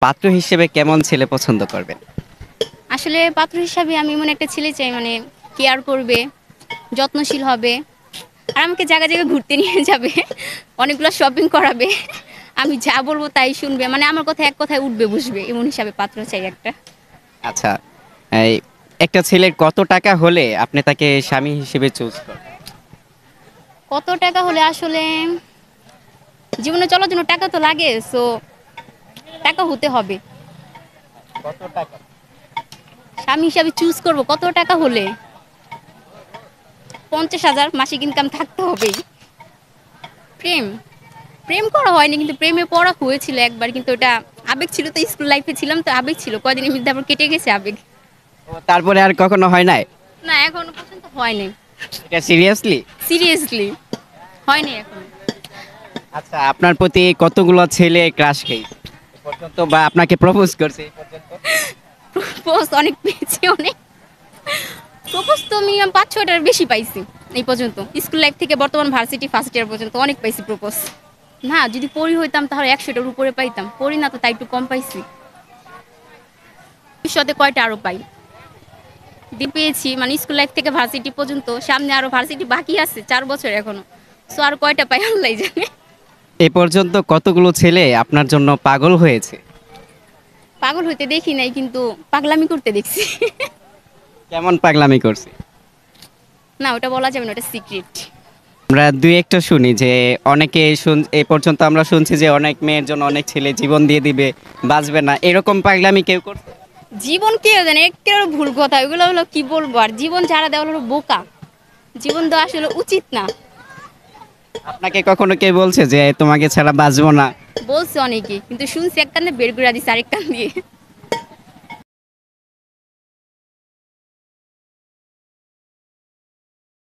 পাত্র হিসেবে কেমন ছেলে পছন্দ করবেন? আসলে পাত্র হিসাবে আমি এমন একটা ছেলে চাই মানে কেয়ার করবে, যত্নশীল হবে। আর আমাকে জায়গায়, জায়গায় ঘুরতে নিয়ে যাবে। অনেকগুলো শপিং করাবে। আমি যা বলব তাই শুনবে। মানে আমার কথা এক কথায় উঠবে বসবে। এমন হিসাবে পাত্র চাই একটা। আচ্ছা, এই একটা ছেলের কত টাকা হলে আপনি তাকে স্বামী হিসেবে চুজ করবেন? কত টাকা হলে আসলে জীবনে চলার জন্য টাকা তো লাগে। সো টাকা হতে হবে। কত টাকা? স্বামী হিসাবে চুজ করব কত টাকা হলে? ৫০,০০০ মাসিক ইনকাম থাকতে হবেই। প্রেম? প্রেম করা হয়নি কিন্তু প্রেমে পড়া হয়েছিল একবার কিন্তু ওটা আবেগ ছিল তো স্কুল লাইফে ছিলাম তো আবেগ ছিল। কয়দিনের মধ্যে আবার কেটে গেছে আবেগ। ও তারপরে আর কখনো হয় নাই? না এখনো পর্যন্ত হয়নি। এটা সিরিয়াসলি? সিরিয়াসলি হয়নি এখনো। আচ্ছা, আপনার প্রতি কতগুলো ছেলে ক্রাশ খেয়েছে এ পর্যন্ত বা আপনাকে প্রপোজ করছে এই পর্যন্ত? প্রপোজ অনেক পেয়েছি অনেক। প্রপোজ তো মিনিমাম ৫-৬টার বেশি পাইছি এই পর্যন্ত। স্কুল লাইফ থেকে বর্তমান ভার্সিটি ফার্স্ট ইয়ার পর্যন্ত অনেক পাইছি প্রপোজ। না যদি পড়ি হইতাম তাহলে ১০০টার উপরে পাইতাম। পড়ি না তো তাই একটু কম পাইছি। ভবিষ্যতে কয়টা আরো পাই। দিন পেয়েছি মানে স্কুল লাইফ থেকে ভার্সিটি পর্যন্ত সামনে আরো ভার্সিটি বাকি আছে ৪ বছর এখনো। সো আর কয়টা পাই আল্লাহই জানে। এ পর্যন্ত কতগুলো ছেলে আপনার জন্য পাগল হয়েছে? পাগল হইতে দেখি নাই কিন্তু পাগলামি করতে দেখছি। কেমন পাগলামি করছে? না ওটা বলা যাবে না ওটা সিক্রেট। আমরা দুই একটা শুনি যে অনেকে এ পর্যন্ত আমরা শুনছি যে অনেক মেয়ের জন্য অনেক ছেলে জীবন দিয়ে দিবে, বাঁচবে না, এরকম পাগলামি কেউ করছে? জীবন কে জানে একেবারে ভুল কথা ওগুলো হলো কি বলবো আর জীবন যারা দেওয়া হলো বোকা। জীবন দেওয়া আসলে উচিত না। আপনাকে কখনো কেউ বলছে যে তোমাকে ছাড়া বাঁচবো না? বলছে অনেকে কিন্তু শুনছি এক কানে বের করে দিছে আরেক কান দিয়ে।